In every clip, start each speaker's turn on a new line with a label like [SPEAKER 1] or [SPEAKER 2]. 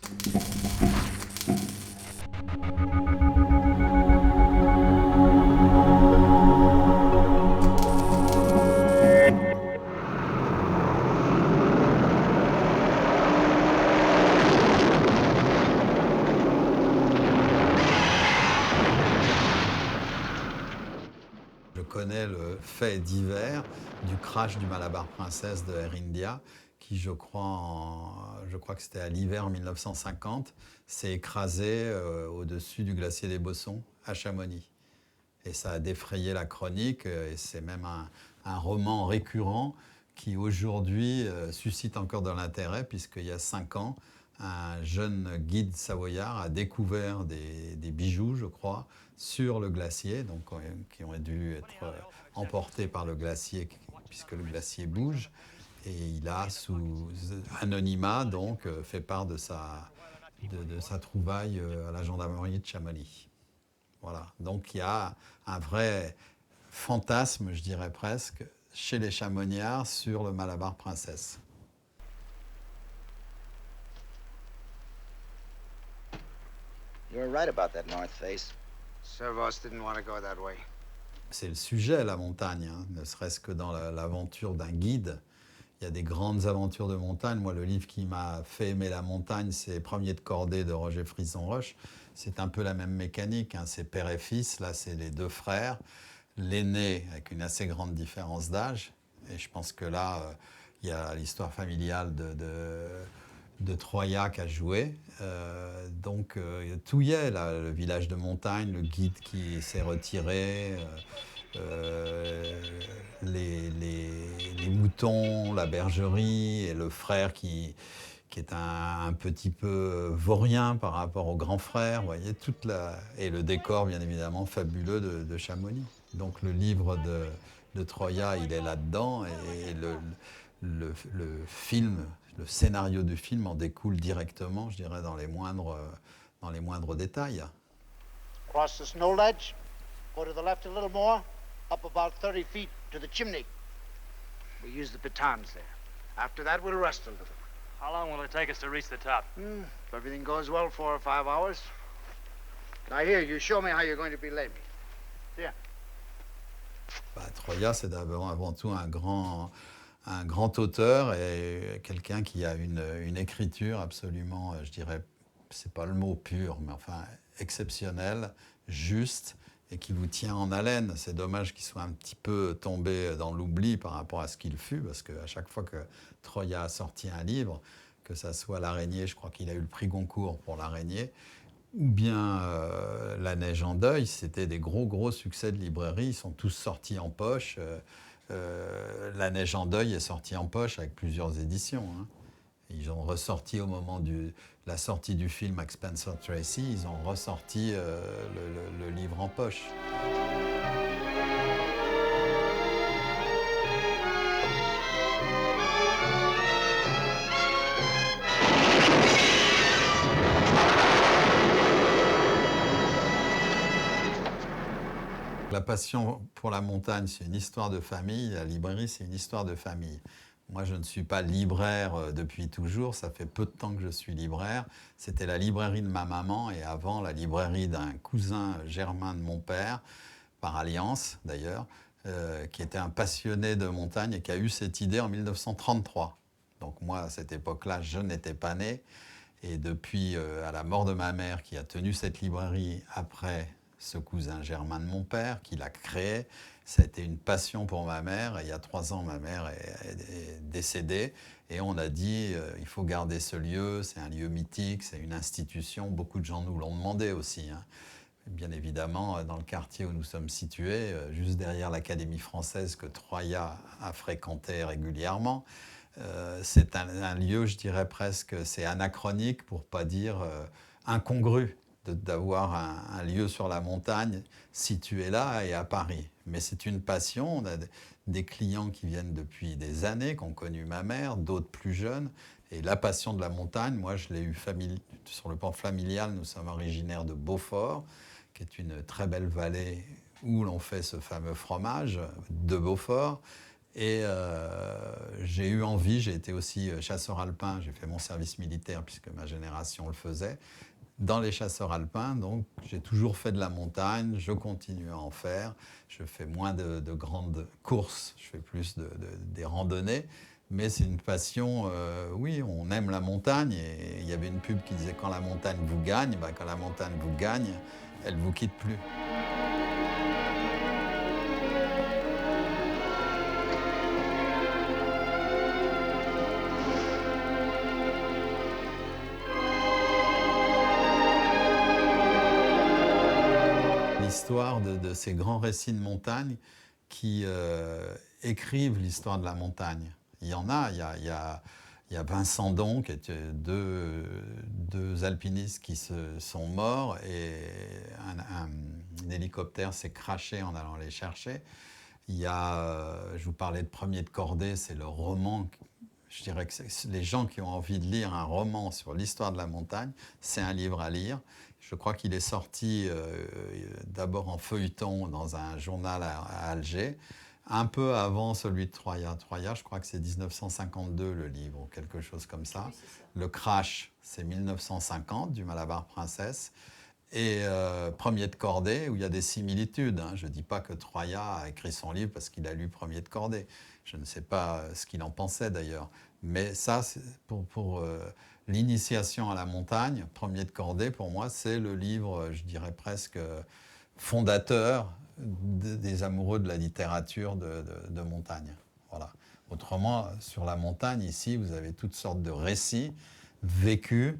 [SPEAKER 1] Je connais le fait divers du crash du Malabar Princess de Air India, qui je crois que c'était à l'hiver 1950, s'est écrasé au-dessus du glacier des Bossons à Chamonix. Et ça a défrayé la chronique, et c'est même un roman récurrent qui aujourd'hui suscite encore de l'intérêt, puisqu'il y a 5 ans, un jeune guide savoyard a découvert des bijoux, je crois, sur le glacier, donc, qui ont dû être emportés par le glacier, puisque le glacier bouge. Et il a, sous anonymat, donc, fait part de sa trouvaille à la gendarmerie de Chamonix. Voilà. Donc il y a un vrai fantasme, je dirais presque, chez les chamoniards sur le Malabar Princess.
[SPEAKER 2] You were right about that north face.
[SPEAKER 3] Servos didn't want to go that way.
[SPEAKER 1] C'est le sujet, la montagne, hein, ne serait-ce que dans l'aventure d'un guide. Il y a des grandes aventures de montagne. Moi, le livre qui m'a fait aimer la montagne, c'est Premier de cordée de Roger Frisson-Roche. C'est un peu la même mécanique, hein. C'est père et fils, là c'est les 2 frères. L'aîné avec une assez grande différence d'âge. Et je pense que là, il y a l'histoire familiale de Troyac à jouer. Donc tout y est, là, le village de montagne, le guide qui s'est retiré, les moutons, la bergerie, et le frère qui est un petit peu vaurien par rapport au grand frère, vous voyez, et le décor, bien évidemment, fabuleux de Chamonix. Donc le livre de Troya, il est là-dedans, et le film, le scénario du film en découle directement, je dirais, dans les moindres détails.
[SPEAKER 4] Cross the snow ledge, go to the left a little more, up about 30 feet to the chimney.
[SPEAKER 3] We use the pitons there. After that, we'll rest a little.
[SPEAKER 5] How long will it take us to reach the top?
[SPEAKER 3] If everything goes well, 4 or 5 hours.
[SPEAKER 4] Now here, you show me how you're going to belay me. Yeah.
[SPEAKER 1] Troya, c'est d'abord avant tout un grand auteur et quelqu'un qui a une écriture absolument, je dirais, c'est pas le mot pur, mais enfin exceptionnelle, juste, et qui vous tient en haleine. C'est dommage qu'il soit un petit peu tombé dans l'oubli par rapport à ce qu'il fut, parce qu'à chaque fois que Troya a sorti un livre, que ça soit L'Araignée, je crois qu'il a eu le prix Goncourt pour L'Araignée, ou bien La Neige en deuil, c'était des gros succès de librairie, ils sont tous sortis en poche. La Neige en deuil est sortie en poche avec plusieurs éditions, hein. Ils ont ressorti au moment de la sortie du film avec Spencer Tracy, ils ont ressorti le livre en poche. La passion pour la montagne, c'est une histoire de famille. La librairie, c'est une histoire de famille. Moi, je ne suis pas libraire depuis toujours. Ça fait peu de temps que je suis libraire. C'était la librairie de ma maman et avant, la librairie d'un cousin germain de mon père, par alliance d'ailleurs, qui était un passionné de montagne et qui a eu cette idée en 1933. Donc moi, à cette époque-là, je n'étais pas né. Et depuis, à la mort de ma mère, qui a tenu cette librairie après ce cousin germain de mon père, qui l'a créé, ça a été une passion pour ma mère. Et il y a 3 ans, ma mère est décédée. Et on a dit, il faut garder ce lieu, c'est un lieu mythique, c'est une institution. Beaucoup de gens nous l'ont demandé aussi, hein. Bien évidemment, dans le quartier où nous sommes situés, juste derrière l'Académie française que Troya a fréquenté régulièrement, c'est un lieu, je dirais presque, c'est anachronique, pour ne pas dire incongru, d'avoir un lieu sur la montagne situé là et à Paris. Mais c'est une passion. On a des clients qui viennent depuis des années, qui ont connu ma mère, d'autres plus jeunes. Et la passion de la montagne, moi, je l'ai eue sur le plan familial. Nous sommes originaires de Beaufort, qui est une très belle vallée où l'on fait ce fameux fromage de Beaufort. Et j'ai eu envie, j'ai été aussi chasseur alpin, j'ai fait mon service militaire puisque ma génération le faisait. Dans les chasseurs alpins, donc j'ai toujours fait de la montagne, je continue à en faire. Je fais moins de grandes courses, je fais plus des randonnées. Mais c'est une passion, oui, on aime la montagne. Et il y avait une pub qui disait quand la montagne vous gagne, ben, quand la montagne vous gagne, elle ne vous quitte plus. L'histoire de ces grands récits de montagne qui écrivent l'histoire de la montagne. Il y en a, il y a Vincent Don, qui est deux alpinistes qui se sont morts et un hélicoptère s'est crashé en allant les chercher. Il y a, je vous parlais de Premier de Cordée, c'est le roman. Je dirais que les gens qui ont envie de lire un roman sur l'histoire de la montagne, c'est un livre à lire. Je crois qu'il est sorti d'abord en feuilleton dans un journal à Alger, un peu avant celui de Troya. Troya, je crois que c'est 1952 le livre, ou quelque chose comme ça. Oui, le Crash, c'est 1950, du Malabar Princess. Et Premier de Cordée, où il y a des similitudes. Hein. Je ne dis pas que Troya a écrit son livre parce qu'il a lu Premier de Cordée. Je ne sais pas ce qu'il en pensait d'ailleurs. Mais ça, pour l'initiation à la montagne, Premier de Cordée, pour moi, c'est le livre, je dirais presque, fondateur des amoureux de la littérature de montagne. Voilà. Autrement, sur la montagne, ici, vous avez toutes sortes de récits vécus,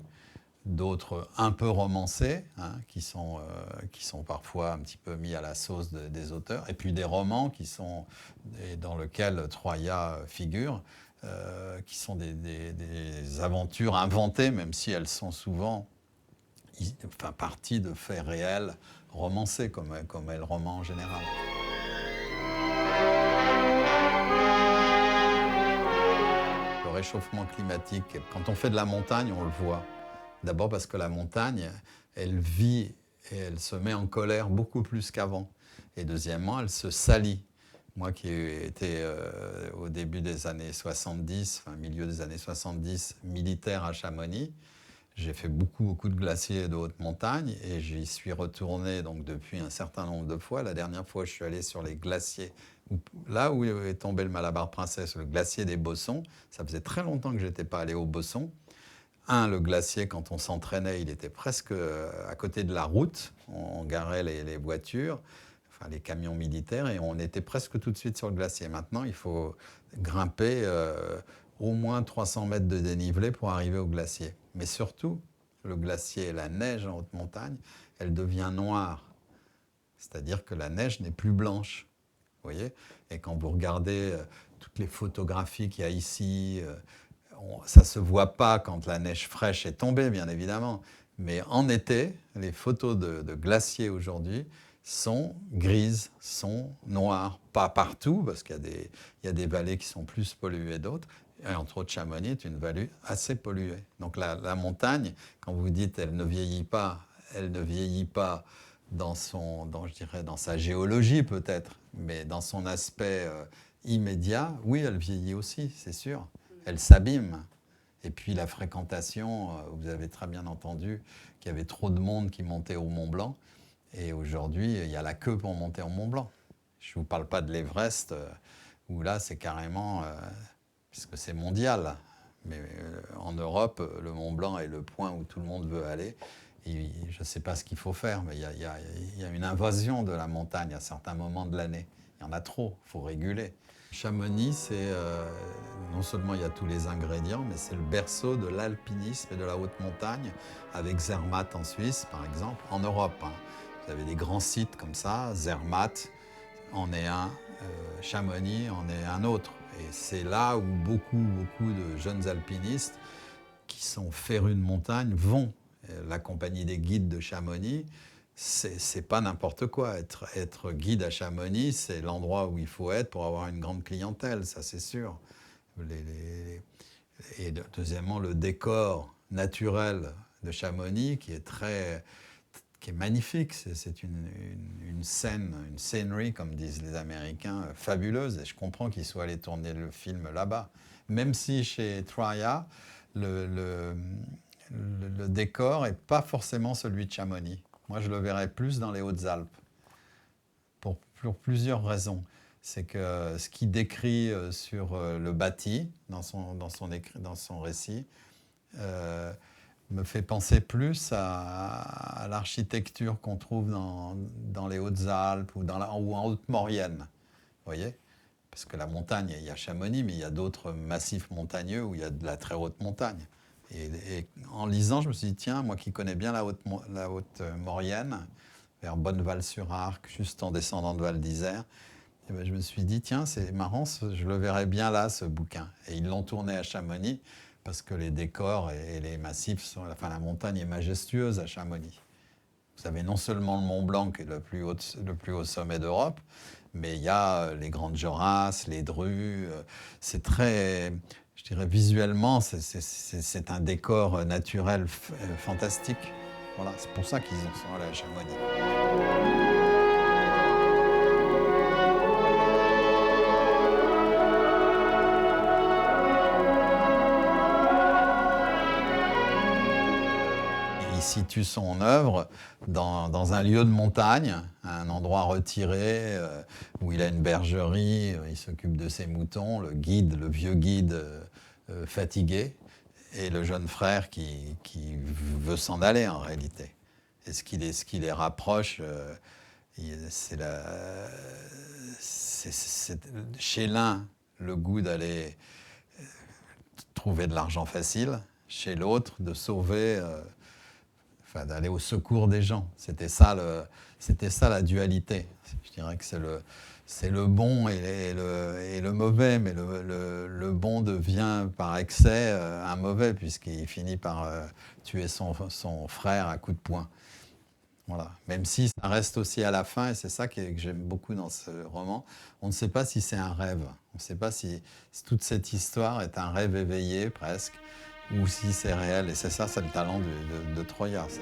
[SPEAKER 1] d'autres un peu romancés, hein, qui sont parfois un petit peu mis à la sauce des auteurs, et puis des romans dans lesquels Troya figure, qui sont des aventures inventées, même si elles sont souvent parties de faits réels, romancés, comme est le roman en général. Le réchauffement climatique, quand on fait de la montagne, on le voit. D'abord parce que la montagne, elle vit et elle se met en colère beaucoup plus qu'avant. Et deuxièmement, elle se salit. Moi qui ai été au début des années 70, milieu des années 70, militaire à Chamonix, j'ai fait beaucoup de glaciers et de haute montagne et j'y suis retourné donc, depuis un certain nombre de fois. La dernière fois, je suis allé sur les glaciers, là où est tombé le Malabar Princess, le glacier des Bossons. Ça faisait très longtemps que je n'étais pas allé aux Bossons. Le glacier, quand on s'entraînait, il était presque à côté de la route. On garait les voitures, enfin les camions militaires, et on était presque tout de suite sur le glacier. Maintenant, il faut grimper au moins 300 mètres de dénivelé pour arriver au glacier. Mais surtout, le glacier et la neige en haute montagne, elle devient noire. C'est-à-dire que la neige n'est plus blanche. Vous voyez ? Et quand vous regardez toutes les photographies qu'il y a ici, ça ne se voit pas quand la neige fraîche est tombée, bien évidemment. Mais en été, les photos de glaciers aujourd'hui sont grises, sont noires. Pas partout, parce qu'il y a des vallées qui sont plus polluées d'autres. Et entre autres, Chamonix est une vallée assez polluée. Donc la montagne, quand vous dites elle ne vieillit pas dans sa géologie peut-être, mais dans son aspect immédiat, oui, elle vieillit aussi, c'est sûr. Elle s'abîme. Et puis la fréquentation, vous avez très bien entendu qu'il y avait trop de monde qui montait au Mont Blanc. Et aujourd'hui, il y a la queue pour monter au Mont Blanc. Je ne vous parle pas de l'Everest, où là, c'est carrément... puisque c'est mondial. Mais en Europe, le Mont Blanc est le point où tout le monde veut aller. Et je ne sais pas ce qu'il faut faire, mais il y a une invasion de la montagne à certains moments de l'année. Il y en a trop, il faut réguler. Chamonix, c'est non seulement il y a tous les ingrédients, mais c'est le berceau de l'alpinisme et de la haute montagne, avec Zermatt en Suisse, par exemple, en Europe. Hein. Vous avez des grands sites comme ça, Zermatt en est un, Chamonix en est un autre. Et c'est là où beaucoup de jeunes alpinistes qui sont férus de montagne vont. La compagnie des guides de Chamonix, c'est pas n'importe quoi. Être guide à Chamonix, c'est l'endroit où il faut être pour avoir une grande clientèle, ça c'est sûr. Et deuxièmement, le décor naturel de Chamonix, qui est très, qui est magnifique. C'est une scène, une scenery, comme disent les Américains, fabuleuse. Et je comprends qu'ils soient allés tourner le film là-bas. Même si chez Troya, le décor n'est pas forcément celui de Chamonix. Moi, je le verrais plus dans les Hautes-Alpes, pour plusieurs raisons. C'est que ce qu'il décrit sur le bâti, dans son récit, me fait penser plus à l'architecture qu'on trouve dans les Hautes-Alpes ou en Haute-Maurienne. Vous voyez ? Parce que la montagne, il y a Chamonix, mais il y a d'autres massifs montagneux où il y a de la très haute montagne. Et en lisant, je me suis dit, tiens, moi qui connais bien la Haute-Maurienne, vers Bonneval-sur-Arc, juste en descendant de Val d'Isère, et ben, je me suis dit, tiens, c'est marrant, je le verrais bien là, ce bouquin. Et ils l'ont tourné à Chamonix, parce que les décors et les massifs, la montagne est majestueuse à Chamonix. Vous avez non seulement le Mont Blanc, qui est le plus haut sommet d'Europe, mais il y a les Grandes Jorasses, les Drues. C'est très, je dirais visuellement, c'est un décor naturel fantastique. Voilà, c'est pour ça qu'ils sont allés à Chamonix. Il situe son œuvre dans un lieu de montagne, un endroit retiré où il a une bergerie, il s'occupe de ses moutons, le vieux guide fatigué, et le jeune frère qui veut s'en aller en réalité. Et ce qui les rapproche, c'est chez l'un le goût d'aller trouver de l'argent facile, chez l'autre de sauver... d'aller au secours des gens. C'était ça la dualité. Je dirais que c'est le bon et le mauvais, mais le bon devient par excès un mauvais, puisqu'il finit par tuer son frère à coups de poing. Voilà. Même si ça reste aussi à la fin, et c'est ça que j'aime beaucoup dans ce roman, on ne sait pas si c'est un rêve. On ne sait pas si toute cette histoire est un rêve éveillé, presque, ou si c'est réel. Et c'est ça, c'est le talent de Troya. Ça.